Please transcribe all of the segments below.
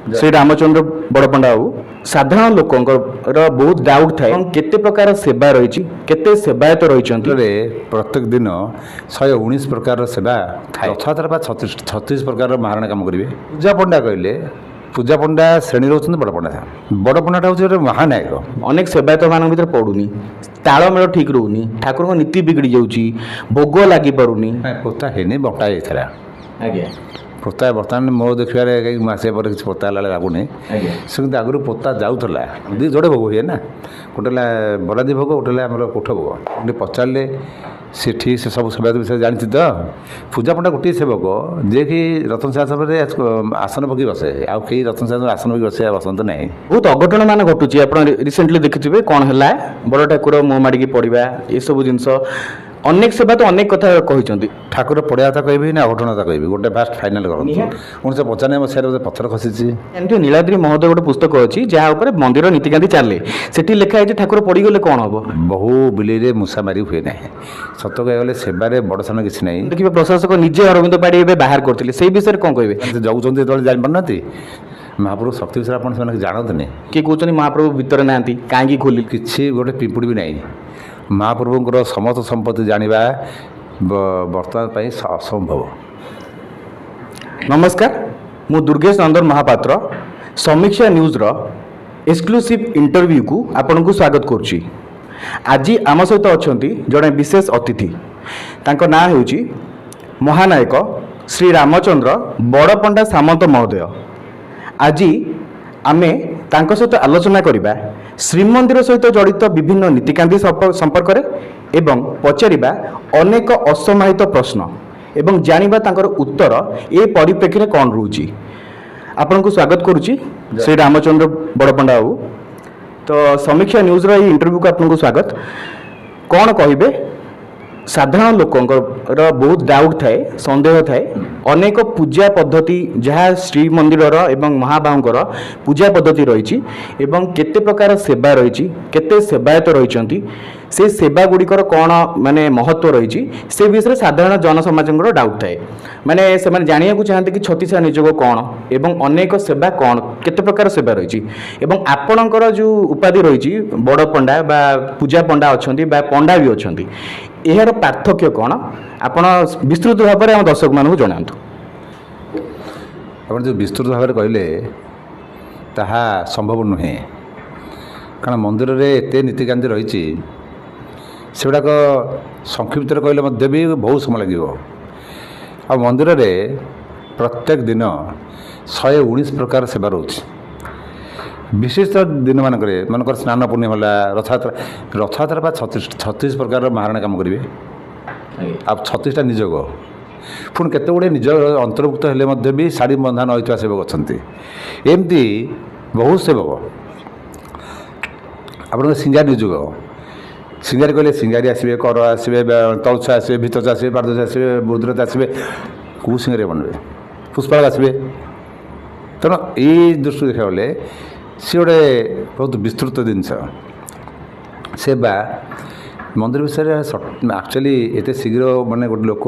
श्री रामचंद्र बड़पंडा बाबू साधारण लोकंकर बहुत डाउट थाए केते प्रकार सेवा रही केते सेवायत रही प्रत्येक दिन 119 प्रकार सेवा रथयात्रा 36 प्रकार महाराणा काम करेंगे। पूजा पंडा कहले पूजा पंडा श्रेणी रोचंद बड़पंडा हूँ गोटे महानायक अनेक सेवायत मान भर पड़ूनी तालमेल ठीक रोनी ठाकुर नीति बिगड़ी जाऊँगी भोग लगी पारूनी पोता है बटा जाता आज्ञा पोता बर्तमान मो देखिए मसे पर किसी पोता लगुनि से आगुरी पोता जाऊला दी जोड़े भोग हुए ना गोटे बरादी भोग गोटे आम कोठ भोग गोटे पचारे सी ठीक से सब सेवा विषय जानती तो पूजा पंडा गोटे सेवक जे कि रतन शासन आसन पकड़ बसे आउ कई रतन शासन आसन पकड़ बसे बसत ना बहुत अघटन मान घटुची आप रिसेंटली देखिए कौन है बड़ ठाकुर मुँह माड़िकी पड़ा ये सब जिनस अनेक सेवा तो अनेक कथा कहते ठाकुर पड़ा कथा कह ना अघटन कथा कह गोटे फास्ट फाइनाल कर 1995 मसीह पत्थर खसी एमती नीलाद्री महोदय गोटे पुस्तक अच्छी जहाँ मंदिर नीतिकांति चले से लिखाई ठाकुर पड़गले कौन हम बहु बिल मूषा मारी हुए ना सत कहले सेवार बड़ सान किसी ना देखिए प्रशासक निजे अरविंद पाड़ी बाहर करते से विषय कौन कहे जगुंत जो जापार महाप्रभु शक्ति विषय आप जानते किए कहते महाप्रभु भितर ना कहीं खोल किसी गोटे पिंपुड़ी भी ना महाप्रभुଙ୍କର समस्त संपत्ति जानिबा वर्तमान ପାଇଁ असंभव। नमस्कार मु दुर्गेश नंदन महापात्र समीक्षा न्यूज रो एक्सक्लूसिव इंटरव्यू को आपन को स्वागत करुच्ची। आज आम सहित अच्छा जड़े विशेष अतिथि तांको ना होउची महानायक श्री रामचंद्र बड़पंडा सामंत महोदय। आज आमे तांको सहित आलोचना करिबा श्रीमंदिर सहित जड़ित विभिन्न नीतिकांति संपर्क में एवं पचारिबा अनेक असमाहित प्रश्न एवं जानिबा तांकर उत्तर ए परिप्रेक्षी कौन रोची। आपन को स्वागत करुच्ची श्री रामचंद्र बड़पंडा बाबू। तो समीक्षा न्यूज रो इंटरव्यू को आपन को स्वागत। कौन कहिबे साधारण लोकंकर बहुत डाउट थाए संदेह थाए अनेक पूजा पद्धति जहाँ श्रीमंदिर एवं महाबाहुंकर पूजा पद्धति रही एवं केते प्रकार सेवा रही केते सेवायत रही से सेवा गुड़िकर कौन माने महत्व रही से विषय साधारण जनसमाज डाउट थाए माने से जानिया चाहते कि छत्तीसा नियोग कौन एवं अनेक सेवा कौन केते प्रकार सेवा रही एवं आपणकर जो उपाधि रही बड़ पंडा बा पूजा पंडा अच्छा पंडा भी अच्छा यार पार्थक्य कौन आप विस्तृत भाव में आम दर्शक मानक जनातु। आप जो विस्तृत भाव में कहले ताहा संभव नुहे कारण मंदिर में एत नीतिकांति रही से गुड़ाक संक्षिप्त कहले भी बहुत समय लगे आ मंदिर में प्रत्येक दिन 119 प्रकार सेवा रोचे विशिष्ट दिन मानक स्नान पूर्णिमा रथयात्रा 36 प्रकार महाराणा काम करेंगे आप 36टा निजोग पुणी केते गुड़े निज अंतर्भुक्त हेले भी शाढ़ी बंधन होता सेवक अच्छा एमती बहुत सेवक आप सिंगारी निजोग सिंगारी कहले सिंगारी आसवे कर आसवे तलसा आसवे भितरसा आसवे पारदर्श आसवे बुद्रत आसवे कौ सिंगारी बनबे पुष्पाल आसवे तेणु यही दृष्टि देखा गले सी गोटे बहुत विस्तृत जिनस सेवा मंदिर विषय एक्चुअली एत शीघ्र माने गोटे लोक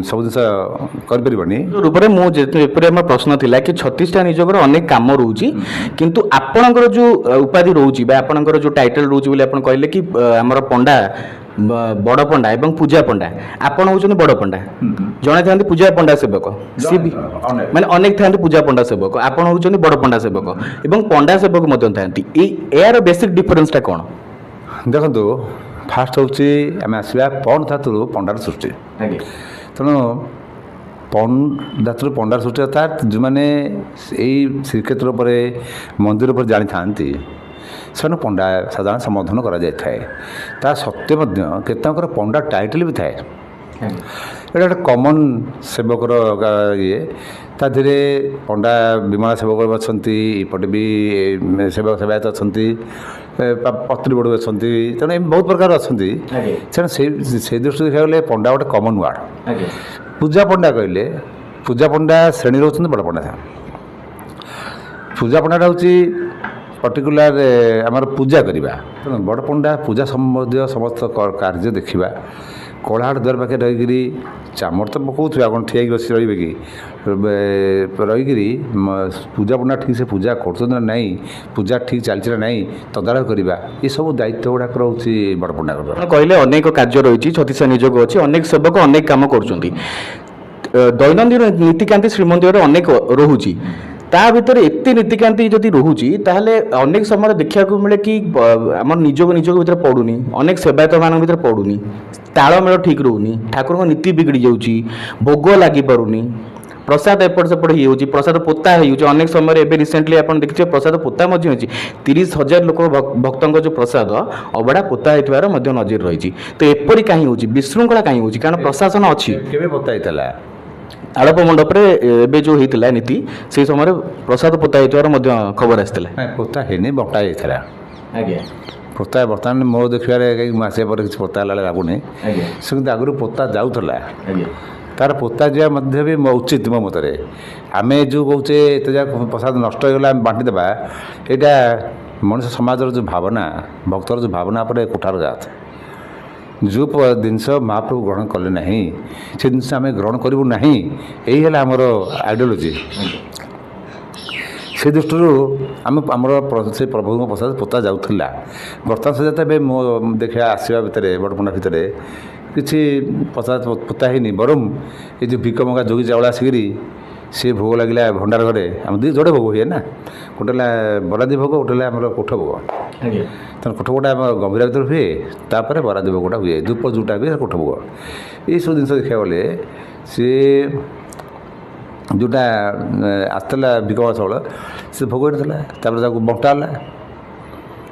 सब जिन करपरि रूप में मुझे प्रश्न थिला कि 36टा निजोगर अनेक काम रोची किंतु आपणकर जो उपाधि रोची बा आपणकर जो टाइटल रोची बोले आपण कहले कि हमर पंडा बड़ पंडा एवं पूजा पंडा आपण होचन बड़ पंडा जने थांती पूजा पंडा सेवक सी माने अनेक थांती पूजा पंडा सेवक आपण होचन बड़ पंडा सेवक एवं पंडा सेवक मध्य थांती यार बेसिक डिफरेंसटा कोन देखो फास्ट हूँ आम आसवा पौन धातु पंडार सृष्टि तेणु पौन धातु पंडार सृष्टि अर्थात जो मैंने यही श्रीक्षेत्र पर मंदिर पर जानी था से पंडा साधारण संबोधन करा सत्वे केतकर पंडा टाइटल भी थाए ये गोटे कमन सेवकर ये ताधे पंडा विमला सेवक अच्छा इपटे भी सेवक सेवायत अच्छा पत्री बड़ अच्छा तेणु बहुत प्रकार अच्छा तेणु से दृष्टि देखा गले पंडा गोटे कमन वार्ड पूजा पंडा कहले पूजा पंडा श्रेणी रोचंद बड़ पंडा पूजा पंडा हूँ पर्टिकुलार आमर पूजा करवा तेणु बड़ पंडा पूजा संबंधी समस्त कार्य देखा कलाहाट द्वार पाखे रहीकि ଚାମର ତ ପକାଉଥିବେ ଆପଣ ଠିଆ ହେଇକି ବସି ରହିବେ କି ରହିକିରି ପୂଜା ପଣ୍ଡା ଠିକ୍ ସେ ପୂଜା କରୁଛନ୍ତି ନା ନାହିଁ, ପୂଜା ଠିକ୍ ଚାଲିଛି ନା ନାହିଁ ତଦାରଖ କରିବା, ଏସବୁ ଦାୟିତ୍ୱ ଗୁଡ଼ାକ ରହୁଛି ବଡ଼ ପଣ୍ଡାଙ୍କର। ଆପଣ କହିଲେ ଅନେକ କାର୍ଯ୍ୟ ରହିଛି, ଛତିଶା ନିଯୋଗ ଅଛି, ଅନେକ ସେବକ ଅନେକ କାମ କରୁଛନ୍ତି। ଦୈନନ୍ଦିନ ନୀତିକାନ୍ତି ଶ୍ରୀମନ୍ଦିରରେ ଅନେକ ରହୁଛି, ତା ଭିତରେ ଏତେ ନୀତିକାନ୍ତି ଯଦି ରହୁଛି ତାହେଲେ ଅନେକ ସମୟରେ ଦେଖିବାକୁ ମିଳେ କି ଆମର ନିଯୋଗ ଭିତରେ ପଡ଼ୁନି, ଅନେକ ସେବାୟତମାନଙ୍କ ଭିତରେ ପଡ଼ୁନି, ତାଳମେଳ ଠିକ୍ ରହୁନି, ଠାକୁରଙ୍କ ନୀତି ବିଗିଡ଼ି ଯାଉଛି, ଭୋଗ ଲାଗିପାରୁନି, ପ୍ରସାଦ ଏପଟ ସେପଟ ହେଇଯାଉଛି, ପ୍ରସାଦ ପୋତା ହେଇଯାଉଛି। ଅନେକ ସମୟରେ ଏବେ ରିସେଣ୍ଟଲି ଆପଣ ଦେଖିଥିବେ ପ୍ରସାଦ ପୋତା ମଧ୍ୟ ହେଇଛି, 30,000 ଲୋକ ଭକ୍ତଙ୍କ ଯେଉଁ ପ୍ରସାଦ ଅବଢ଼ା ପୋତା ହେଇଥିବାର ମଧ୍ୟ ନଜିର ରହିଛି। ତ ଏପରି କାହିଁ ହେଉଛି, ବିଶୃଙ୍ଖଳା କାହିଁ ହେଉଛି? କାରଣ ପ୍ରଶାସନ ଅଛି। କେବେ ପୋତା ହେଇଥିଲା? ଆଳପ ମଣ୍ଡପରେ ଏବେ ଯେଉଁ ହେଇଥିଲା ନୀତି, ସେହି ସମୟରେ ପ୍ରସାଦ ପୋତା ହେଇଥିବାର ମଧ୍ୟ ଖବର ଆସିଥିଲା। ପୋତା ହେଇନି, ବଣ୍ଟା ହେଇଥିଲା। ଆଜ୍ଞା ପୋତା ବର୍ତ୍ତମାନ ମୋ ଦେଖିବାରେ ମାସେ ପରେ କିଛି ପୋତା ହେଲା ଲାଗୁନି। ଆଜ୍ଞା ସେ କିନ୍ତୁ ଆଗରୁ ପୋତା ଯାଉଥିଲା। ଆଜ୍ଞା ତାର ପୋତା ଯିବା ମଧ୍ୟ ବି ଉଚିତ ମୋ ମତରେ। ଆମେ ଯେଉଁ କହୁଛେ ଏତେ ଯାକ ପ୍ରସାଦ ନଷ୍ଟ ହେଇଗଲା ଆମେ ବାଣ୍ଟିଦେବା, ଏଇଟା ମଣିଷ ସମାଜର ଯେଉଁ ଭାବନା, ଭକ୍ତର ଯେଉଁ ଭାବନା ଉପରେ କୁଠାରଘାତ। ଯେଉଁ ଜିନିଷ ମହାପ୍ରଭୁ ଗ୍ରହଣ କଲେ ନାହିଁ ସେ ଜିନିଷ ଆମେ ଗ୍ରହଣ କରିବୁ ନାହିଁ, ଏଇ ହେଲା ଆମର ଆଇଡ଼ିଓଲୋଜି। ସେ ଦୃଷ୍ଟିରୁ ଆମର ସେ ପ୍ରଭୁଙ୍କ ପ୍ରସାଦ ପୋତା ଯାଉଥିଲା। ବର୍ତ୍ତମାନ ସୁଦ୍ଧା ତ ଏବେ ମୋ ଦେଖିବା ଆସିବା ଭିତରେ ବଡ଼ପଣ୍ଡା ଭିତରେ କିଛି ପ୍ରସାଦ ପୋତା ହେଇନି, ବରଂ ଏ ଯେଉଁ ଭିକ ମଙ୍ଗା ଯୋଗୀ ଚାଉଳ ଆସିକିରି ସେ ଭୋଗ ଲାଗିଲା ଭଣ୍ଡାର ଘରେ। ଆମ ଯୋଡ଼େ ଭୋଗ ହୁଏ ନା, ଗୋଟେ ହେଲା ବରାଦି ଭୋଗ, ଗୋଟେ ହେଲା ଆମର କୋଠ ଭୋଗ। ତେଣୁ କୋଠ ଭୋଗଟା ଆମର ଗମ୍ଭୀର ଭିତରେ ହୁଏ, ତାପରେ ବରାଦି ଭୋଗଟା ହୁଏ, ଧୂପ ଯେଉଁଟା ହୁଏ କୋଠ ଭୋଗ। ଏଇସବୁ ଜିନିଷ ଦେଖିବାକୁ ଗଲେ ସିଏ ଯେଉଁଟା ଆସିଥିଲା ଭିକ ମଙ୍ଗା ଚାଉଳ ସେ ଭୋଗ ହେଇନଥିଲା, ତାପରେ ତାକୁ ବଣ୍ଟା ହେଲା।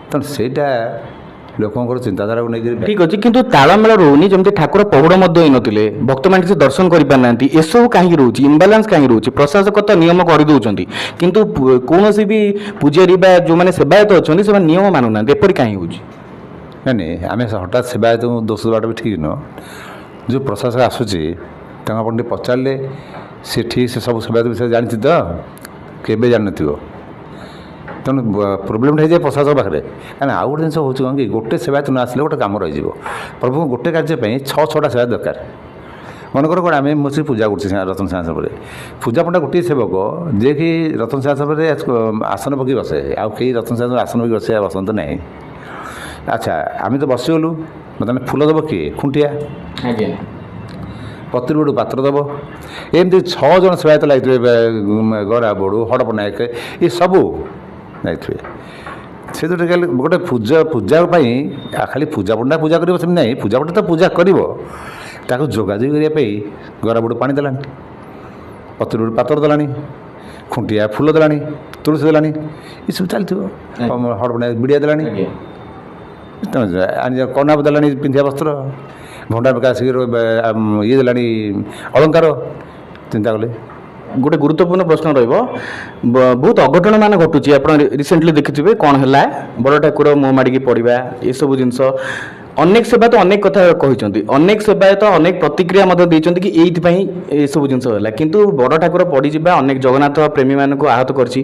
ତେଣୁ ସେଇଟା ଲୋକଙ୍କର ଚିନ୍ତାଧାରାକୁ ନେଇକରି ଠିକ୍ ଅଛି, କିନ୍ତୁ ତାଳମେଳ ରହୁନି। ଯେମିତି ଠାକୁର ପହୁଡ଼ ମଧ୍ୟ ହେଇନଥିଲେ, ଭକ୍ତମାନେ କିଛି ଦର୍ଶନ କରିପାରୁନାହାନ୍ତି, ଏସବୁ କାହିଁକି ରହୁଛି? ଇମ୍ବାଲାନ୍ସ କାହିଁକି ରହୁଛି? ପ୍ରଶାସକ ତ ନିୟମ କରିଦେଉଛନ୍ତି, କିନ୍ତୁ କୌଣସି ବି ପୂଜାରୀ ବା ଯେଉଁମାନେ ସେବାୟତ ଅଛନ୍ତି ସେମାନେ ନିୟମ ମାନୁନାହାନ୍ତି, ଏପରି କାହିଁକି ହେଉଛି? ନାଇଁ ଆମେ ହଠାତ୍ ସେବାୟତଙ୍କୁ ଦୋଷ ଦେବାଟା ବି ଠିକ୍ ନୁହଁ। ଯେଉଁ ପ୍ରଶାସକ ଆସୁଛି ତାଙ୍କୁ ଆପଣ ଟିକେ ପଚାରିଲେ ସେ ଠିକ୍ ସେ ସବୁ ସେବାୟତ ବିଷୟରେ ଜାଣିଛି ତ? କେବେ ଜାଣିନଥିବ। ତେଣୁ ପ୍ରୋବ୍ଲେମ୍ଟା ହେଇଯାଏ ପ୍ରଶାସକ ପାଖରେ। କାରଣ ଆଉ ଗୋଟେ ଜିନିଷ ହେଉଛି କ'ଣ କି, ଗୋଟେ ସେବାୟତ ନ ଆସିଲେ ଗୋଟେ କାମ ରହିଯିବ। ପ୍ରଭୁଙ୍କ ଗୋଟେ କାର୍ଯ୍ୟ ପାଇଁ 6-6ଟା ସେବାୟତ ଦରକାର। ମନେକର କ'ଣ ଆମେ ବସି ପୂଜା କରୁଛେ ରତନ ସିଂହାସନରେ, ପୂଜା ପଣ୍ଡା ଗୋଟିଏ ସେବକ ଯିଏକି ରତନ ସିଂହାସନରେ ଆସନ ପକାଇ ବସେ, ଆଉ କେହି ରତନ ସିଂହାସନରେ ଆସନ ପକାଇ ବସେ ବସନ୍ତ ନାହିଁ। ଆଚ୍ଛା ଆମେ ତ ବସିଗଲୁ, ବର୍ତ୍ତମାନ ଫୁଲ ଦେବ କିଏ? ଖୁଣ୍ଟିଆ। ଆଜ୍ଞା ପତ୍ରୀ ବଡ଼ୁ ପାତ୍ର ଦେବ। ଏମିତି 6 ଜଣ ସେବାୟତ ଲାଗିଥିବେ, ଗରା ବଡ଼ୁ, ହଡ଼ପ ନାୟକ, ଏସବୁ ଲାଗିଥିବେ। ସେ ଗୋଟେ ପୂଜା ପାଇଁ ଖାଲି ପୂଜା ପଣ୍ଡା ପୂଜା କରିବ ସେମିତି ନାହିଁ। ପୂଜା ପଣ୍ଡା ତ ପୂଜା କରିବ, ତାକୁ ଯୋଗାଯୋଗ କରିବା ପାଇଁ ଗରା ବଡ଼ୁ ପାଣି ଦେଲାଣି, ପତ୍ରୀ ବଡ଼ୁ ପାତ୍ର ଦେଲାଣି, ଖୁଣ୍ଟିଆ ଫୁଲ ଦେଲାଣି, ତୁଳସୀ ଦେଲାଣି, ଏସବୁ ଚାଲିଥିବ। ହଡ଼ପ ନାୟକ ବିଡ଼ିଆ ଦେଲାଣି, କନାବ ଦେଲାଣି ପିନ୍ଧିବା ବସ୍ତ୍ର, ଭଣ୍ଡା ବେକା ଆସିକି ଇଏ ଦେଲାଣି ଅଳଙ୍କାର। ଚିନ୍ତା କଲେ ଗୋଟେ ଗୁରୁତ୍ୱପୂର୍ଣ୍ଣ ପ୍ରଶ୍ନ ରହିବ, ବହୁତ ଅଘଟଣ ମାନ ଘଟୁଛି। ଆପଣ ରିସେଣ୍ଟଲି ଦେଖିଥିବେ କ'ଣ ହେଲା, ବଡ଼ ଠାକୁର ମୁହଁ ମାଡ଼ିକି ପଡ଼ିବା, ଏସବୁ ଜିନିଷ। ଅନେକ ସେବାୟତ ଅନେକ କଥା କହିଛନ୍ତି, ଅନେକ ସେବାୟତ ଅନେକ ପ୍ରତିକ୍ରିୟା ମଧ୍ୟ ଦେଇଛନ୍ତି କି ଏଇଥିପାଇଁ ଏସବୁ ଜିନିଷ ହେଲା। କିନ୍ତୁ ବଡ଼ ଠାକୁର ପଡ଼ିଯିବା ଅନେକ ଜଗନ୍ନାଥ ପ୍ରେମୀମାନଙ୍କୁ ଆହତ କରିଛି,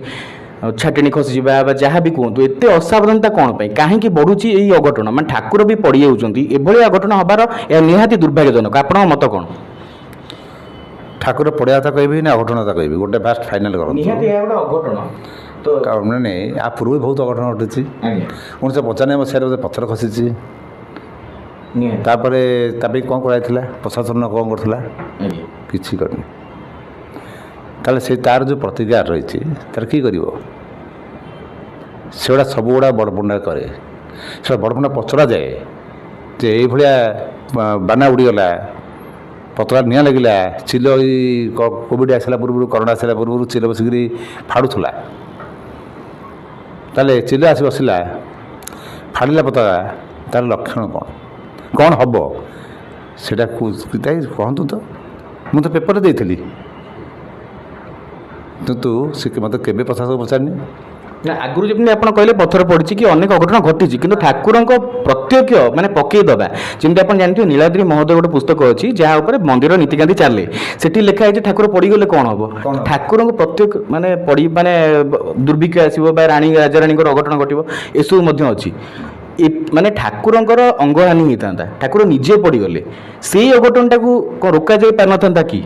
ଛାଟିଣି ଖସିଯିବା ବା ଯାହା ବି କୁହନ୍ତୁ, ଏତେ ଅସାବଧାନତା କ'ଣ ପାଇଁ, କାହିଁକି ବଢ଼ୁଛି ଏଇ ଅଘଟଣ? ମାନେ ଠାକୁର ବି ପଡ଼ିଯାଉଛନ୍ତି, ଏଭଳି ଅଘଟଣ ହେବାର ଏହା ନିହାତି ଦୁର୍ଭାଗ୍ୟଜନକ। ଆପଣଙ୍କ ମତ କ'ଣ? ଠାକୁର ପଡ଼ିଆ କଥା କହିବି ନା ଅଘଟଣ କଥା କହିବି? ଗୋଟେ ଫାଷ୍ଟ ଫାଇନାଲ୍ କରନ୍ତୁ। ନିହାତି ଏହା ଗୋଟେ ଅଘଟଣ ତ ମାନେ ଆ ପୂର୍ବରୁ ବହୁତ ଅଘଟଣ ଘଟିଛି। 1995 ମସିହାରେ ବୋଧେ ପଥର ଖସିଛି। ତାପରେ ତା ପାଇଁ କ'ଣ କରାଯାଇଥିଲା? ପ୍ରଶାସନ କ'ଣ କରୁଥିଲା? କିଛି କରିନି। ତାହେଲେ ସେ ତା'ର ଯେଉଁ ପ୍ରତିକ୍ରିୟା ରହିଛି ତା'ର କି କରିବ? ସେଗୁଡ଼ା ସବୁଗୁଡ଼ା ବଡ଼ ପଣ୍ଡା କରେ। ସେଟା ବଡ଼ ପଣ୍ଡା ପଚରାଯାଏ ଯେ ଏଇଭଳିଆ ବାନା ଉଡ଼ିଗଲା, ପତଳା ନିଆଁ ଲାଗିଲା, ଚିଲ ଏଇ କୋଭିଡ଼ ଆସିଲା ପୂର୍ବରୁ, କରୋନା ଆସିଲା ପୂର୍ବରୁ ଚିଲ ବସିକିରି ଫାଡ଼ୁଥିଲା। ତାହେଲେ ଚିଲ ଆସି ବସିଲା, ଫାଡ଼ିଲା ପତାକା, ତା'ର ଲକ୍ଷଣ କ'ଣ ହେବ? ସେଇଟା କହନ୍ତୁ ତ। ମୁଁ ତ ପେପରରେ ଦେଇଥିଲି, କିନ୍ତୁ ସେ ମୋତେ କେବେ ପ୍ରଶାସକ ପଚାରିନି। ନା ଆଗରୁ ଯେମିତି ଆପଣ କହିଲେ ପଥର ପଡ଼ିଛି କି ଅନେକ ଅଘଟଣ ଘଟିଛି, କିନ୍ତୁ ଠାକୁରଙ୍କ ପ୍ରତ୍ୟକ୍ଷ ମାନେ ପକେଇଦେବା, ଯେମିତି ଆପଣ ଜାଣିଥିବେ ନୀଳାଦ୍ରି ମହୋଦୟ ଗୋଟେ ପୁସ୍ତକ ଅଛି ଯାହା ଉପରେ ମନ୍ଦିର ନୀତିକାନ୍ତି ଚାଲେ, ସେଠି ଲେଖା ହେଇଛି ଠାକୁର ପଡ଼ିଗଲେ କ'ଣ ହେବ? ଠାକୁରଙ୍କ ପ୍ରତ୍ୟକ୍ଷ ମାନେ ଦୁର୍ଭିକ୍ଷ ଆସିବ ବା ରାଜାରାଣୀଙ୍କର ଅଘଟଣ ଘଟିବ, ଏସବୁ ମଧ୍ୟ ଅଛି। ମାନେ ଠାକୁରଙ୍କର ଅଙ୍ଗହାନି ହେଇଥାନ୍ତା, ଠାକୁର ନିଜେ ପଡ଼ିଗଲେ, ସେଇ ଅଘଟଣଟାକୁ କ'ଣ ରୋକାଯାଇ ପାରିନଥାନ୍ତା କି?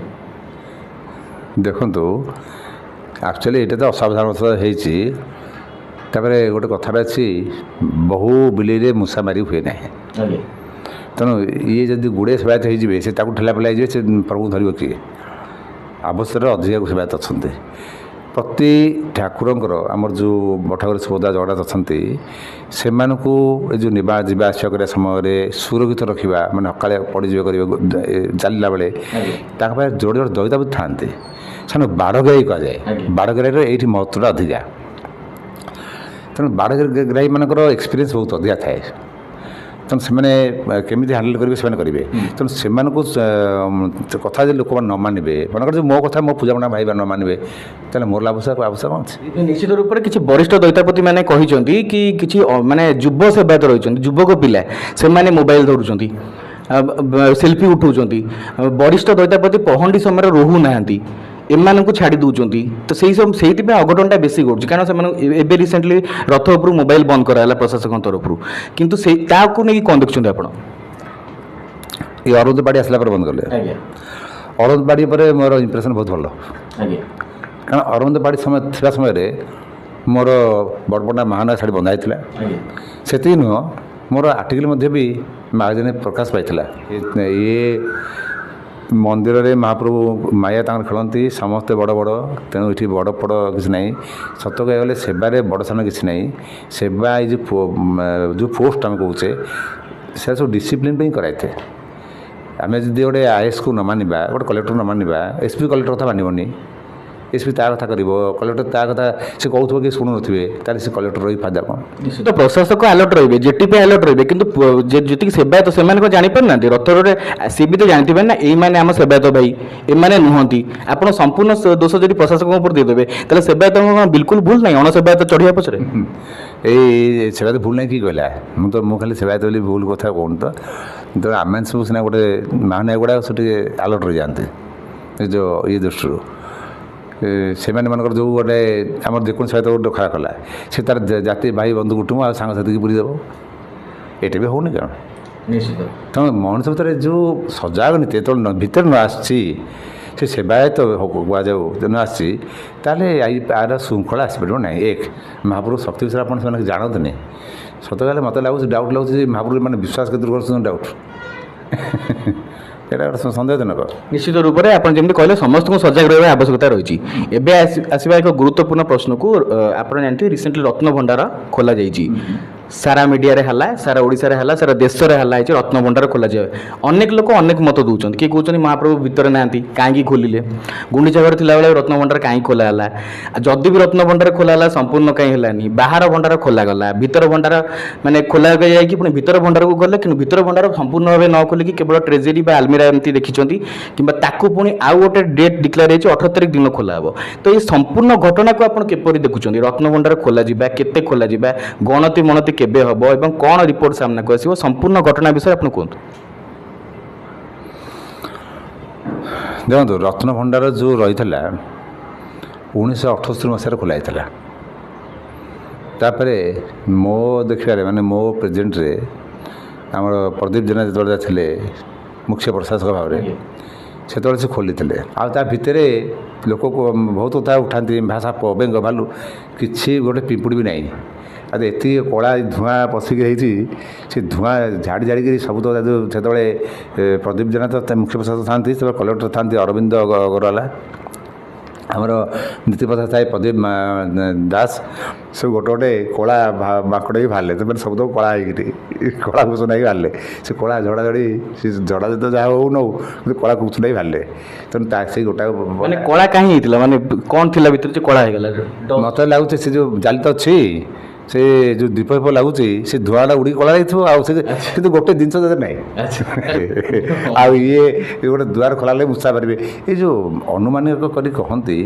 ଦେଖନ୍ତୁ ଆକ୍ଚୁଆଲି ଏଇଟା ତ ଅସାବଧାନତା ହେଇଛି। ତାପରେ ଗୋଟେ କଥାଟା ଅଛି, ବହୁ ବିଲେଇରେ ମୂଷା ମାରି ହୁଏ ନାହିଁ। ତେଣୁ ଇଏ ଯଦି ଗୁଡ଼େ ସେବାୟତ ହେଇଯିବେ, ସେ ତାକୁ ଠେଲା ପେଲା ହେଇଯିବେ, ସେ ପ୍ରଭୁକୁ ଧରିବ କିଏ? ଆବଶ୍ୟକରେ ଅଧିକା ସେବାୟତ ଅଛନ୍ତି। ପ୍ରତି ଠାକୁରଙ୍କର ଆମର ଯେଉଁ ବଠାଗରେ ସୁଭଦ୍ରା ଜଗନ୍ନାଥ ଅଛନ୍ତି, ସେମାନଙ୍କୁ ଏ ଯେଉଁ ଯିବା ଆସିବା କରିବା ସମୟରେ ସୁରକ୍ଷିତ ରଖିବା, ମାନେ ଅକାଳେ ପଡ଼ିଯିବେ କରିବା ଚାଲିଲା ବେଳେ ତାଙ୍କ ପାଇଁ ଯୋଡ଼େ ଯୋଡ଼େ ଦଇତାପତି ଥାଆନ୍ତି। ସେମାନେ ବାଡ଼ଗ୍ରାହୀ କୁହାଯାଏ। ବାଡ଼ଗ୍ରାହୀର ଏଇଠି ମହତ୍ତ୍ୱଟା ଅଧିକା। ତେଣୁ ବାଡ଼ଗ୍ରାହୀମାନଙ୍କର ଏକ୍ସପିରିଏନ୍ସ ବହୁତ ଅଧିକା ଥାଏ। ତେଣୁ ସେମାନେ କେମିତି ହ୍ୟାଣ୍ଡେଲ୍ କରିବେ ସେମାନେ କରିବେ। ତେଣୁ ସେମାନଙ୍କୁ କଥା ଯଦି ଲୋକମାନେ ନ ମାନିବେ, ମନେକର ଯେ ମୋ କଥା ମୋ ପୂଜାପଣା ଭାଇ ନ ମାନିବେ, ତାହେଲେ ମୋର ଆବଶ୍ୟକ କ'ଣ ଅଛି? ନିଶ୍ଚିତ ରୂପରେ କିଛି ବରିଷ୍ଠ ଦଇତାପତି ମାନେ କହିଛନ୍ତି କି କିଛି ମାନେ ଯୁବ ସେବାୟତ ରହିଛନ୍ତି, ଯୁବକ ପିଲା, ସେମାନେ ମୋବାଇଲ ଧରୁଛନ୍ତି, ସେଲ୍ଫି ଉଠାଉଛନ୍ତି, ବରିଷ୍ଠ ଦଇତାପତି ପହଣ୍ଡି ସମୟରେ ରହୁନାହାନ୍ତି, ଏମାନଙ୍କୁ ଛାଡ଼ି ଦେଉଛନ୍ତି। ତ ସେଇଥିପାଇଁ ଅଘଟଣଟା ବେଶୀ ଘଟୁଛି, କାରଣ ସେମାନଙ୍କୁ ଏବେ ରିସେଣ୍ଟଲି ରଥ ଉପରୁ ମୋବାଇଲ ବନ୍ଦ କରାଗଲା ପ୍ରଶାସକଙ୍କ ତରଫରୁ। କିନ୍ତୁ ତାକୁ ନେଇକି କ'ଣ ଦେଖୁଛନ୍ତି ଆପଣ? ଏଇ ଅରୁଦ ବାଡ଼ି ଆସିଲା ପରେ ବନ୍ଦ କଲେ। ଅରୁଦ ବାଡ଼ି ଉପରେ ମୋର ଇମ୍ପ୍ରେସନ୍ ବହୁତ ଭଲ। କାରଣ ଅରବିନ୍ଦ ବାଡ଼ି ଥିବା ସମୟରେ ମୋର ବଡ଼ପଡ଼ା ମହାନଗର ଶାଢ଼ୀ ବନ୍ଧା ହେଇଥିଲା। ସେତିକି ନୁହଁ, ମୋର ଆର୍ଟିକଲ ମଧ୍ୟ ବି ମାଗାଜିନରେ ପ୍ରକାଶ ପାଇଥିଲା। ଇଏ ମନ୍ଦିରରେ ମହାପ୍ରଭୁ ମାୟା ତାଙ୍କର ଖେଳନ୍ତି, ସମସ୍ତେ ବଡ଼ ବଡ଼, ତେଣୁ ଏଠି ବଡ଼ ପଡ଼ କିଛି ନାହିଁ। ସତ କହିବାକୁ ଗଲେ ସେବାରେ ବଡ଼ ସାନ କିଛି ନାହିଁ। ସେବା ଏଇ ଯେଉଁ ପୋଷ୍ଟ ଆମେ କହୁଛେ, ସେଟା ସବୁ ଡିସିପ୍ଲିନ୍ ପାଇଁ କରାଇଥାଏ। ଆମେ ଯଦି ଗୋଟେ ଆଇଏସ୍କୁ ନ ମାନିବା, ଗୋଟେ କଲେକ୍ଟର ନ ମାନିବା, ଏସ୍ପି କଲେକ୍ଟର କଥା ମାନିବନି, ଏସ୍ପି ତା କଥା କରିବ, କଲେକ୍ଟର ତା କଥା ସେ କହୁଥିବ କି ଶୁଣୁନଥିବେ, ତାହେଲେ ସେ କଲେକ୍ଟର ରହି ଫାଇଦା କ'ଣ? ନିଶ୍ଚିତ ପ୍ରଶାସକ ଆଲର୍ଟ ରହିବେ, ଜେଟି ପାଇଁ ଆଲର୍ଟ ରହିବେ, କିନ୍ତୁ ଯେତିକି ସେବାୟତ ସେମାନେ କ'ଣ ଜାଣିପାରୁନାହାନ୍ତି? ରଥରେ ସିଏ ବି ତ ଜାଣିଥିବେ ନା, ଏଇମାନେ ଆମ ସେବାୟତ ଭାଇ, ଏମାନେ ନୁହନ୍ତି। ଆପଣ ସମ୍ପୂର୍ଣ୍ଣ ଦୋଷ ଯଦି ପ୍ରଶାସକଙ୍କ ଉପରେ ଦେଇଦେବେ, ତାହେଲେ ସେବାୟତଙ୍କ କ'ଣ ବିଲକୁଲ ଭୁଲ ନାହିଁ ଅଣସେବାୟତ ଚଢ଼ିବା ପଛରେ? ଏଇ ସେବାୟତ ଭୁଲ ନାହିଁ କି କହିଲା? ମୁଁ ଖାଲି ସେବାୟତ ବୋଲି ଭୁଲ କଥା କହୁନି ତ। ଯେତେବେଳେ ଆମେ ସବୁ ସିନା ଗୋଟେ ମହାନାୟକ ଗୁଡ଼ାକ ସବୁ ଟିକେ ଆଲର୍ଟ ରହିଯାଆନ୍ତି ଏ ଯେଉଁ ଇଏ ଦୃଷ୍ଟିରୁ। ସେମାନେ ମାନଙ୍କର ଯେଉଁ ଗୋଟେ ଆମର ଯେକୌଣସି ସହିତ ଗୋଟେ ଖରା କଲା, ସେ ତା'ର ଜାତି ଭାଇ ବନ୍ଧୁ କୁଟୁମ୍ବ ଆଉ ସାଙ୍ଗସାଥିକି ପୁରୀ ଦେବ। ଏଇଟା ବି ହେଉନି କ'ଣ? ନିଶ୍ଚିତ। ତେଣୁ ମଣିଷ ଭିତରେ ଯେଉଁ ସଜାଗ ନୀତି ଯେତେବେଳେ ଭିତରେ ନ ଆସିଛି, ସେ ସେବାୟତ କୁହାଯାଉ ନ ଆସିଛି, ତାହେଲେ ଆର ଶୃଙ୍ଖଳା ଆସିପାରିବ ନାହିଁ। ମହାପ୍ରଭୁ ଶକ୍ତି ବିଷୟରେ ଆପଣ ସେମାନେ ଜାଣନ୍ତିନି। ସତ କହିଲେ ମୋତେ ଲାଗୁଛି, ଡାଉଟ୍ ଲାଗୁଛି ଯେ ମହାପ୍ରଭୁ ମାନେ ବିଶ୍ୱାସ କେତେ କରୁଛନ୍ତି, ଡାଉଟ୍। ଏଇଟା ଗୋଟେ ସନ୍ଦେହଜନକ। ନିଶ୍ଚିତ ରୂପରେ ଆପଣ ଯେମିତି କହିଲେ ସମସ୍ତଙ୍କୁ ସଜାଗ ରହିବା ଆବଶ୍ୟକତା ରହିଛି। ଏବେ ଆସିବା ଏକ ଗୁରୁତ୍ୱପୂର୍ଣ୍ଣ ପ୍ରଶ୍ନକୁ, ଆପଣ ଜାଣିଥିବେ ରିସେଣ୍ଟଲି ରତ୍ନଭଣ୍ଡାର ଖୋଲାଯାଇଛି। ସାରା ମିଡ଼ିଆରେ ହେଲା, ସାରା ଓଡ଼ିଶାରେ ହେଲା, ସାରା ଦେଶରେ ହେଲା ହେଇଛି ରତ୍ନଭଣ୍ଡାର ଖୋଲାଯାଏ। ଅନେକ ଲୋକ ଅନେକ ମତ ଦେଉଛନ୍ତି। କିଏ କହୁଛନ୍ତି ମହାପ୍ରଭୁ ଭିତରେ ନାହାନ୍ତି, କାହିଁକି ଖୋଲିଲେ? ଗୁଣ୍ଡିଚା ଘରେ ଥିଲାବେଳେ ରତ୍ନଭଣ୍ଡାର କାହିଁକି ଖୋଲା ହେଲା? ଯଦି ବି ରତ୍ନଭଣ୍ଡାର ଖୋଲା ହେଲା, ସମ୍ପୂର୍ଣ୍ଣ କାହିଁ ହେଲାନି? ବାହାର ଭଣ୍ଡାର ଖୋଲାଗଲା, ଭିତର ଭଣ୍ଡାର ମାନେ ଖୋଲା ଯାଇକି ପୁଣି ଭିତର ଭଣ୍ଡାରକୁ ଗଲେ, କିନ୍ତୁ ଭିତର ଭଣ୍ଡାର ସମ୍ପୂର୍ଣ୍ଣ ଭାବେ ନ ଖୋଲିକି କେବଳ ଟ୍ରେଜେରୀ ବା ଆଲମିରା ଏମିତି ଦେଖିଛନ୍ତି, କିମ୍ବା ତାକୁ ପୁଣି ଆଉ ଗୋଟେ ଡେଟ୍ ଡିକ୍ଲେୟାର ହେଇଛି 18 ତାରିଖ ଦିନ ଖୋଲା ହେବ। ତ এই ସମ୍ପୂର୍ଣ୍ଣ ଘଟଣାକୁ ଆପଣ କିପରି ଦେଖୁଛନ୍ତି? ରତ୍ନଭଣ୍ଡାର ଖୋଲାଯିବା, କେତେ ଖୋଲାଯିବା, ଗଣତି ମଣତି କେବେ ହେବ ଏବଂ କ'ଣ ରିପୋର୍ଟ ସାମ୍ନାକୁ ଆସିବ, ସମ୍ପୂର୍ଣ୍ଣ ଘଟଣା ବିଷୟରେ ଆପଣ କୁହନ୍ତୁ। ଦେଖନ୍ତୁ, ରତ୍ନଭଣ୍ଡାର ଯେଉଁ ରହିଥିଲା 1978 ମସିହାରେ ଖୋଲା ହେଇଥିଲା। ତାପରେ ମୋ ଦେଖିବାରେ, ମାନେ ମୋ ପ୍ରେଜେଣ୍ଟରେ ଆମର ପ୍ରଦୀପ ଜେନା ଯେତେବେଳେ ଥିଲେ ମୁଖ୍ୟ ପ୍ରଶାସକ ଭାବରେ, ସେତେବେଳେ ସେ ଖୋଲିଥିଲେ। ଆଉ ତା ଭିତରେ ଲୋକ ବହୁତ କଥା ଉଠାନ୍ତି, ଭାଷା ବେଙ୍ଗ ଭାଲୁ, କିଛି ଗୋଟେ ପିମ୍ପୁଡ଼ି ବି ନାହିଁ। ଆଉ ଏତିକି କଳା ଧୂଆଁ ପଶିକି ହେଇଛି, ସେ ଧୂଆଁ ଝାଡ଼ି ଝାଡ଼ିକିରି ସବୁ ତ ସେତେବେଳେ ପ୍ରଦୀପ ଜେନା ତ ମୁଖ୍ୟ ପ୍ରଶାସକ ଥାନ୍ତି, ସେତେବେଳେ କଲେକ୍ଟର ଥାନ୍ତି ଅରବିନ୍ଦ ଅଗ୍ରୱାଲା, ଆମର ନୀତିପଥା ଥାଏ ପ୍ରଦୀପ ଦାସ, ସବୁ ଗୋଟେ ଗୋଟେ କଳା ମାଙ୍କଡ଼ ବି ବାହାରିଲେ। ସେମାନେ ସବୁ ତ କଳା ହେଇକିରି କଳା କୁସୁନା ହେଇକି ବାହାରିଲେ। ସେ କଳା ଝଡ଼ାଝଡ଼ି, ସେ ଝଡ଼ା ଯେତେ ଯାହା ହଉ ନଉ, କିନ୍ତୁ କଳା କୁସୁନା ବି ବାହାରିଲେ। ତେଣୁ ସେଇ ଗୋଟାକ ମାନେ କଳା କାହିଁ ହେଇଥିଲା, ମାନେ କ'ଣ ଥିଲା ଭିତରେ ଯେ କଳା ହେଇଗଲା? ମୋତେ ଲାଗୁଛି ସେ ଯେଉଁ ଜାଲି ତ ଅଛି, ସେ ଯେଉଁ ଦୀପ ଫୀପ ଲାଗୁଛି, ସେ ଧୂଆଁଟା ଉଡ଼ିକି କଳା ହେଇଥିବ। ଆଉ ସେ କିନ୍ତୁ ଗୋଟେ ଜିନିଷ ଯଦି ନାହିଁ, ଆଉ ଇଏ ଗୋଟେ ଦୁଆର ଖୋଲା ହେଲେ ମୂଷା ପାରିବେ। ଏଇ ଯେଉଁ ଅନୁମାନିକ କରି କହନ୍ତି,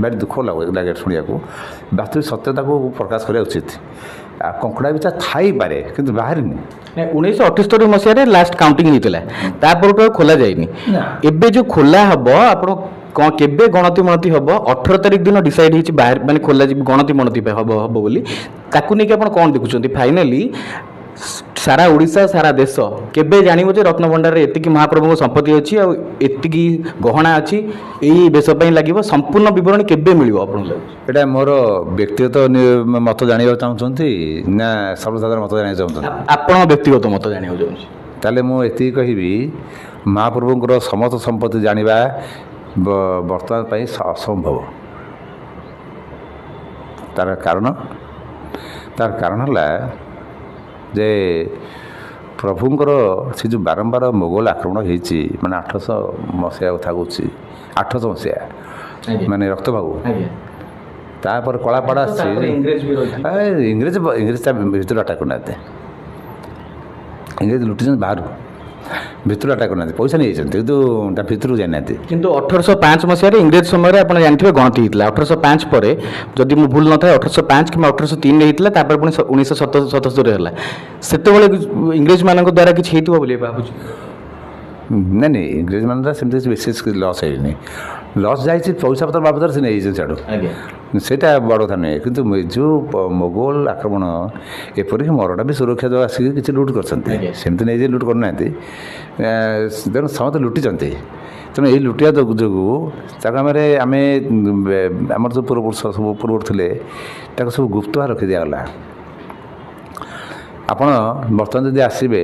ଭାରି ଦୁଃଖ ଲାଗେ ଶୁଣିବାକୁ। ବାସ୍ତବିକ ସତ୍ୟତାକୁ ପ୍ରକାଶ କରିବା ଉଚିତ। ଆଉ କଙ୍କଡ଼ା ବିଛା ଥାଇପାରେ, କିନ୍ତୁ ବାହାରିନି। 1978 ମସିହାରେ ଲାଷ୍ଟ କାଉଣ୍ଟିଂ ହେଇଥିଲା, ତାପରଠୁ ଆଉ ଖୋଲା ଯାଇନି। ଏବେ ଯେଉଁ ଖୋଲା ହେବ, ଆପଣ କ'ଣ କେବେ ଗଣତି ମଣତି ହେବ? 18 ତାରିଖ ଦିନ ଡିସାଇଡ୍ ହେଇଛି ବାହାର ମାନେ ଖୋଲା ଯିବ, ଗଣତି ମଣତି ହେବ ବୋଲି। ତାକୁ ନେଇକି ଆପଣ କ'ଣ ଦେଖୁଛନ୍ତି? ଫାଇନାଲି ସାରା ଓଡ଼ିଶା ସାରା ଦେଶ କେବେ ଜାଣିବ ଯେ ରତ୍ନଭଣ୍ଡାରରେ ଏତିକି ମହାପ୍ରଭୁଙ୍କ ସମ୍ପତ୍ତି ଅଛି ଆଉ ଏତିକି ଗହଣା ଅଛି ଏଇ ବେଶ ପାଇଁ ଲାଗିବ ସମ୍ପୂର୍ଣ୍ଣ ବିବରଣୀ କେବେ ମିଳିବ ଆପଣଙ୍କୁ ଲାଗୁଛି? ଏଇଟା ମୋର ବ୍ୟକ୍ତିଗତ ମତ ଜାଣିବାକୁ ଚାହୁଁଛନ୍ତି ନା ସର୍ବସାଧାରଣ ମତ ଜାଣିବାକୁ ଚାହୁଁଛନ୍ତି? ଆପଣ ବ୍ୟକ୍ତିଗତ ମତ ଜାଣିବାକୁ ଚାହୁଁଛି। ତାହେଲେ ମୁଁ ଏତିକି କହିବି ମହାପ୍ରଭୁଙ୍କର ସମସ୍ତ ସମ୍ପତ୍ତି ଜାଣିବା ବର୍ତ୍ତମାନ ପାଇଁ ଅସମ୍ଭବ। ତାର କାରଣ ହେଲା ଯେ ପ୍ରଭୁଙ୍କର ସେ ଯେଉଁ ବାରମ୍ବାର ମୋଗଲ ଆକ୍ରମଣ ହେଇଛି ମାନେ 800 ମସିହା କଥା କହୁଛି 800 ମସିହା ମାନେ ରକ୍ତବାବୁ ତାପରେ କଳାପାଡ଼ ଆସିଛି ଇଂରେଜ ତା ଭିତରୁ ଆଟାକ୍ କରୁନାହାନ୍ତି ଇଂରେଜ ଲୁଟିଛନ୍ତି ବାହାରୁ ଭିତରୁ ଆଟାକ୍ କରୁନାହାନ୍ତି ପଇସା ନେଇଯାଇଛନ୍ତି କିନ୍ତୁ ତା ଭିତରକୁ ଯାଇନାହାନ୍ତି। କିନ୍ତୁ 1805 ମସିହାରେ ଇଂରେଜ ସମୟରେ ଆପଣ ଜାଣିଥିବେ ଗଣତି ହେଇଥିଲା 1805 ପରେ ଯଦି ମୁଁ ଭୁଲ ନଥାଏ 1805 କିମ୍ବା 1803 ହେଇଥିଲା ତାପରେ ପୁଣି 1977 ହେଲା ସେତେବେଳେ ଇଂରେଜମାନଙ୍କ ଦ୍ୱାରା କିଛି ହେଇଥିବ ବୋଲି ଭାବୁଛି। ନାଇଁ ଇଂରେଜମାନଙ୍କ ସେମିତି କିଛି ବିଶେଷ ଲସ୍ ହେଇନି ଲସ୍ ଯାଇଛି ପଇସା ପତ୍ର ବାବଦରେ ସେ ନେଇଯାଇଛନ୍ତି ସିଆଡ଼ୁ ସେଇଟା ବଡ଼ କଥା ନୁହେଁ କିନ୍ତୁ ଯେଉଁ ମୋଗଲ ଆକ୍ରମଣ ଏପରିକି ମରଟା ବି ସୁରକ୍ଷା ଦେବା ଆସିକି କିଛି ଲୁଟ୍ କରିଛନ୍ତି ସେମିତି ନେଇଯାଇ ଲୁଟ୍ କରୁନାହାନ୍ତି ତେଣୁ ସମସ୍ତେ ଲୁଟିଛନ୍ତି ତେଣୁ ଏଇ ଲୁଟିବା ଯୋଗୁଁ ତାକୁ ଆମେ ଆମର ଯେଉଁ ପୂର୍ବପୁରୁଷ ସବୁ ପୂର୍ବରୁ ଥିଲେ ତାକୁ ସବୁ ଗୁପ୍ତ ଭାବେ ରଖି ଦିଆଗଲା। ଆପଣ ବର୍ତ୍ତମାନ ଯଦି ଆସିବେ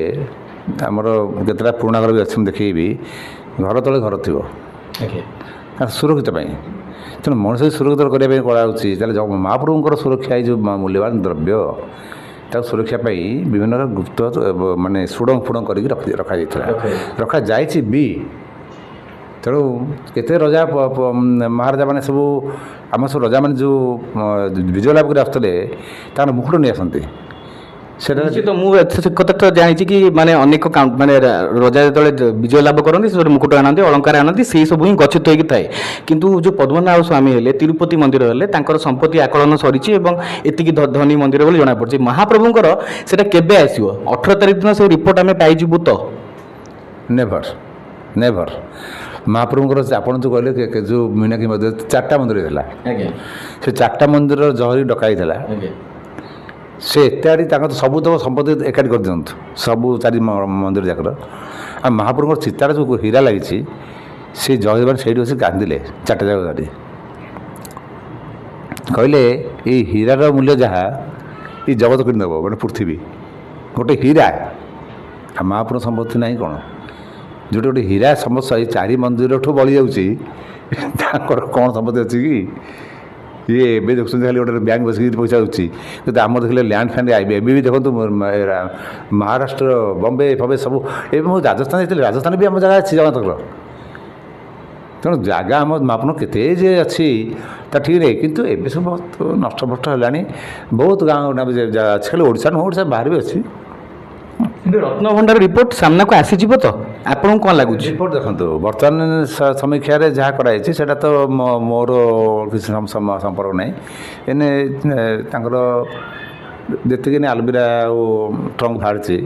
ଆମର କେତେଟା ପୁରୁଣା ଘର ବି ଅଛି ମୁଁ ଦେଖେଇବି ଘର ତଳେ ଘର ଥିବ ସୁରକ୍ଷିତ ପାଇଁ ତେଣୁ ମଣିଷ ସୁରକ୍ଷିତ କରିବା ପାଇଁ କରାହେଉଛି ତାହେଲେ ମହାପ୍ରଭୁଙ୍କର ସୁରକ୍ଷା ଏଇ ଯେଉଁ ମୂଲ୍ୟବାନ ଦ୍ରବ୍ୟ ତାକୁ ସୁରକ୍ଷା ପାଇଁ ବିଭିନ୍ନ ଗୁପ୍ତ ମାନେ ସୁଡ଼ଙ୍ଗ କରିକି ରଖାଯାଇଥିଲା ରଖାଯାଇଛି ବି ତେଣୁ କେତେ ରଜା ମହାରାଜା ମାନେ ସବୁ ଆମ ସବୁ ରଜାମାନେ ଯେଉଁ ବିଜୟ ଲାଭ କରି ଆସୁଥିଲେ ତାଙ୍କର ମୁକୁଟ ନେଇ ଆସନ୍ତି ସେଟା ନିଶ୍ଚିତ ମୁଁ ସେ କଥା ତ ଜାଣିଛି କି ମାନେ ଅନେକ ମାନେ ରଜା ଯେତେବେଳେ ବିଜୟ ଲାଭ କରନ୍ତି ସେ ମୁକୁଟ ଆଣନ୍ତି ଅଳଙ୍କାର ଆଣନ୍ତି ସେଇ ସବୁ ହିଁ ଗଚ୍ଛିତ ହୋଇକି ଥାଏ କିନ୍ତୁ ଯେଉଁ ପଦ୍ମନାଭ ସ୍ୱାମୀ ହେଲେ ତିରୁପତି ମନ୍ଦିର ହେଲେ ତାଙ୍କର ସମ୍ପତ୍ତି ଆକଳନ ସରିଛି ଏବଂ ଏତିକି ଧନୀ ମନ୍ଦିର ବୋଲି ଜଣାପଡ଼ୁଛି ମହାପ୍ରଭୁଙ୍କର ସେଇଟା କେବେ ଆସିବ 18 ତାରିଖ ଦିନ ସେ ରିପୋର୍ଟ ଆମେ ପାଇଯିବୁ ତ? ନେଭର ମହାପ୍ରଭୁଙ୍କର ଆପଣ ଯେଉଁ କହିଲେ ଯେଉଁ ମୀନାକ୍ଷୀ ମନ୍ଦିର 4ଟା ମନ୍ଦିର ଥିଲା ସେ 4ଟା ମନ୍ଦିରର ଜହରି ଡକା ହେଇଥିଲା ସେ ଏତେ ଆଡ଼ି ତାଙ୍କର ସବୁ ତକ ସମ୍ପତ୍ତି ଏକାଠି କରିଦିଅନ୍ତୁ ସବୁ 4 ମନ୍ଦିର ଯାକର ଆଉ ମହାପ୍ରଭୁଙ୍କର ଚିତାରେ ଯେଉଁ ହୀରା ଲାଗିଛି ସେ ଜୟଦେବ ସେଇଠି ବସି କାନ୍ଦିଲେ 4ଟା ଯାକ ଧରି କହିଲେ ଏଇ ହୀରାର ମୂଲ୍ୟ ଯାହା ଏଇ ଜଗତ କିଣିଦେବ ମାନେ ପୃଥିବୀ ଗୋଟେ ହୀରା ଆଉ ମହାପ୍ରଭୁ ସମ୍ପତ୍ତି ନାହିଁ କ'ଣ ଯେଉଁଠି ଗୋଟେ ହୀରା ସମସ୍ୟା ଏଇ 4 ମନ୍ଦିରଠୁ ବଳି ଯାଉଛି ତାଙ୍କର କ'ଣ ସମ୍ପତ୍ତି ଅଛି କି ଇଏ ଏବେ ଦେଖୁଛନ୍ତି ଖାଲି ଗୋଟେ ବ୍ୟାଙ୍କ ବସିକି ପଇସା ହେଉଛି କିନ୍ତୁ ଆମର ଦେଖିଲେ ଲ୍ୟାଣ୍ଡ ଫ୍ୟାଣ୍ଡ ଆଇବେ ଏବେ ବି ଦେଖନ୍ତୁ ମହାରାଷ୍ଟ୍ର ବମ୍ବେ ସବୁ ଏବେ ମୁଁ ରାଜସ୍ଥାନ ଯାଇଥିଲି ରାଜସ୍ଥାନ ବି ଆମ ଜାଗା ଅଛି ଜଗନ୍ନାଥଙ୍କର ତେଣୁ ଜାଗା ଆମ ଆପଣ କେତେ ଯେ ଅଛି ତା ଠିକ୍ ନାହିଁ କିନ୍ତୁ ଏବେ ସବୁ ବହୁତ ନଷ୍ଟଭଷ୍ଟ ହେଲାଣି ବହୁତ ଗାଁ ଅଛି ଖାଲି ଓଡ଼ିଶା ନୁହଁ ଓଡ଼ିଶା ବାହାରେ ବି ଅଛି କିନ୍ତୁ ରତ୍ନଭଣ୍ଡାର ରିପୋର୍ଟ ସାମ୍ନାକୁ ଆସିଯିବ ତ ଆପଣଙ୍କୁ କ'ଣ ଲାଗୁଛି? ରିପୋର୍ଟ ଦେଖନ୍ତୁ ବର୍ତ୍ତମାନ ସମୀକ୍ଷାରେ ଯାହା କରାଯାଇଛି ସେଇଟା ତ ମୋର କିଛି ସମ୍ପର୍କ ନାହିଁ ଏନେ ତାଙ୍କର ଯେତିକି ଆଲବିରା ଆଉ ଟ୍ରଙ୍କ ବାହାରିଛି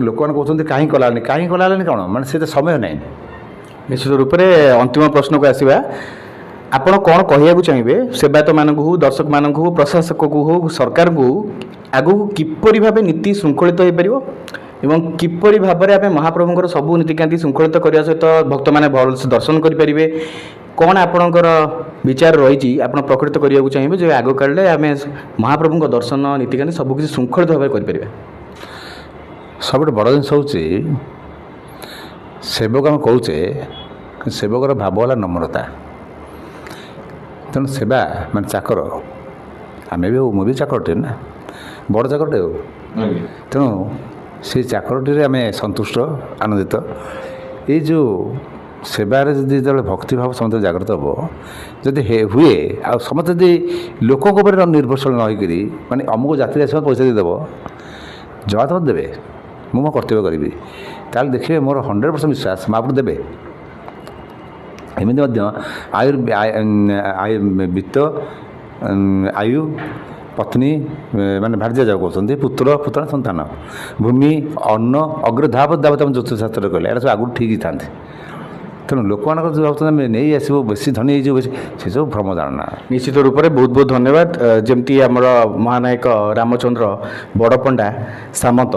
ଲୋକମାନେ କହୁଛନ୍ତି କାହିଁ କଲାନି କ'ଣ ମାନେ ସେ ସମୟ ନାହିଁ। ନିଶ୍ଚିତ ରୂପରେ ଅନ୍ତିମ ପ୍ରଶ୍ନକୁ ଆସିବା ଆପଣ କ'ଣ କହିବାକୁ ଚାହିଁବେ ସେବାୟତମାନଙ୍କୁ ହଉ ଦର୍ଶକମାନଙ୍କୁ ହଉ ପ୍ରଶାସକକୁ ହଉ ସରକାରଙ୍କୁ ଆଗକୁ କିପରି ଭାବେ ନୀତି ଶୃଙ୍ଖଳିତ ହୋଇପାରିବ ଏବଂ କିପରି ଭାବରେ ଆମେ ମହାପ୍ରଭୁଙ୍କର ସବୁ ନୀତିକାନ୍ତି ଶୃଙ୍ଖଳିତ କରିବା ସହିତ ଭକ୍ତମାନେ ଭଲସେ ଦର୍ଶନ କରିପାରିବେ କ'ଣ ଆପଣଙ୍କର ବିଚାର ରହିଛି ଆପଣ ପ୍ରକୃତ କରିବାକୁ ଚାହିଁବେ ଯେ ଆଗକାଳରେ ଆମେ ମହାପ୍ରଭୁଙ୍କ ଦର୍ଶନ ନୀତିକାନ୍ତି ସବୁକିଛି ଶୃଙ୍ଖଳିତ ଭାବରେ କରିପାରିବା? ସବୁଠୁ ବଡ଼ ଜିନିଷ ହେଉଛି ସେବକ ଆମେ କହୁଛେ ସେବକର ଭାବ ହେଲା ନମ୍ରତା ତେଣୁ ସେବା ମାନେ ଚାକର ଆମେ ବି ମୁଁ ବି ଚାକରଟେ ନା ବଡ଼ ଚାକରଟେ ଆଉ ତେଣୁ ସେଇ ଚାକରଟିରେ ଆମେ ସନ୍ତୁଷ୍ଟ ଆନନ୍ଦିତ ଏଇ ଯେଉଁ ସେବାରେ ଯଦି ଯେତେବେଳେ ଭକ୍ତିଭାବ ସମସ୍ତେ ଜାଗ୍ରତ ହେବ ଯଦି ହୁଏ ଆଉ ସମସ୍ତେ ଯଦି ଲୋକଙ୍କ ଉପରେ ନିର୍ଭରଶୀଳ ନ ହେଇକରି ମାନେ ଅମୁକ ଜାତିରେ ଆସିବ ପଇସା ଦେଇଦେବ ଜବାବ ଦେବେ ମୁଁ ମୋ କର୍ତ୍ତବ୍ୟ କରିବି ତାହେଲେ ଦେଖିବେ ମୋର 100% ବିଶ୍ୱାସ ମହାପ୍ରଭୁ ଦେବେ। ଏମିତି ମଧ୍ୟ ବିତ୍ତ ଆୟୁ ପତ୍ନୀ ମାନେ ଭାର୍ଯ୍ୟା ଯାଉ କହୁଛନ୍ତି ପୁତ୍ର ସନ୍ତାନ ଭୂମି ଅନ୍ନ ଅଗ୍ରଧାବତ ଆମେ ଜ୍ୟୋତିଷଶାସ୍ତ୍ରରେ କହିଲେ ଏଇଟା ସବୁ ଆଗରୁ ଠିକ୍ ହେଇଥାନ୍ତି ତେଣୁ ଲୋକମାନଙ୍କର ଯେଉଁ ଭାବୁଛନ୍ତି ଆମେ ନେଇ ଆସିବୁ ବେଶୀ ଧନୀ ହେଇଯିବ ବେଶୀ ସେସବୁ ଭ୍ରମ ଧାରଣା। ନିଶ୍ଚିତ ରୂପରେ ବହୁତ ବହୁତ ଧନ୍ୟବାଦ। ଯେମିତି ଆମର ମହାନାୟକ ରାମଚନ୍ଦ୍ର ବଡ଼ପଣ୍ଡା ସାମନ୍ତ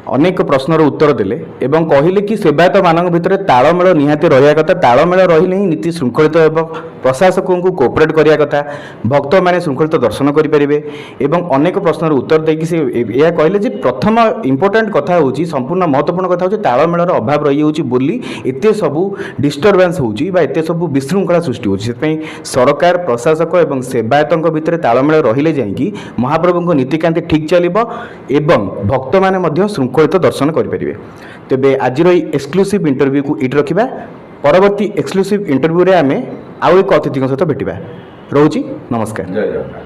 ଅନେକ ପ୍ରଶ୍ନର ଉତ୍ତର ଦେଲେ ଏବଂ କହିଲେ କି ସେବାୟତମାନଙ୍କ ଭିତରେ ତାଳମେଳ ନିହାତି ରହିବା କଥା, ତାଳମେଳ ରହିଲେ ହିଁ ନୀତି ଶୃଙ୍ଖଳିତ ହେବ, ପ୍ରଶାସକଙ୍କୁ କୋଅପରେଟ୍ କରିବା କଥା, ଭକ୍ତମାନେ ଶୃଙ୍ଖଳିତ ଦର୍ଶନ କରିପାରିବେ ଏବଂ ଅନେକ ପ୍ରଶ୍ନର ଉତ୍ତର ଦେଇକି ସେ ଏହା କହିଲେ ଯେ ପ୍ରଥମ ଇମ୍ପୋର୍ଟାଣ୍ଟ କଥା ହେଉଛି, ସମ୍ପୂର୍ଣ୍ଣ ମହତ୍ତ୍ୱପୂର୍ଣ୍ଣ କଥା ହେଉଛି ତାଳମେଳର ଅଭାବ ରହିଯାଉଛି ବୋଲି ଏତେ ସବୁ ଡିଷ୍ଟର୍ବାନ୍ସ ହେଉଛି ବା ଏତେ ସବୁ ବିଶୃଙ୍ଖଳା ସୃଷ୍ଟି ହେଉଛି। ସେଥିପାଇଁ ସରକାର, ପ୍ରଶାସକ ଏବଂ ସେବାୟତଙ୍କ ଭିତରେ ତାଳମେଳ ରହିଲେ ଯାଇକି ମହାପ୍ରଭୁଙ୍କ ନୀତିକାନ୍ତି ଠିକ୍ ଚାଲିବ ଏବଂ ଭକ୍ତମାନେ ମଧ୍ୟ ଶୃଙ୍ଖଳିତ ଦର୍ଶନ କରିପାରିବେ। ତେବେ ଆଜିର ଏହି ଏକ୍ସକ୍ଲୁସିଭ୍ ଇଣ୍ଟରଭ୍ୟୁକୁ ଏଇଠି ରଖିବା। ପରବର୍ତ୍ତୀ ଏକ୍ସକ୍ଲୁସିଭ୍ ଇଣ୍ଟରଭ୍ୟୁରେ ଆମେ ଆଉ ଏକ ଅତିଥିଙ୍କ ସହିତ ଭେଟିବା। ରହୁଛି, ନମସ୍କାର। ଜୟ ଜଗନ୍ନାଥ।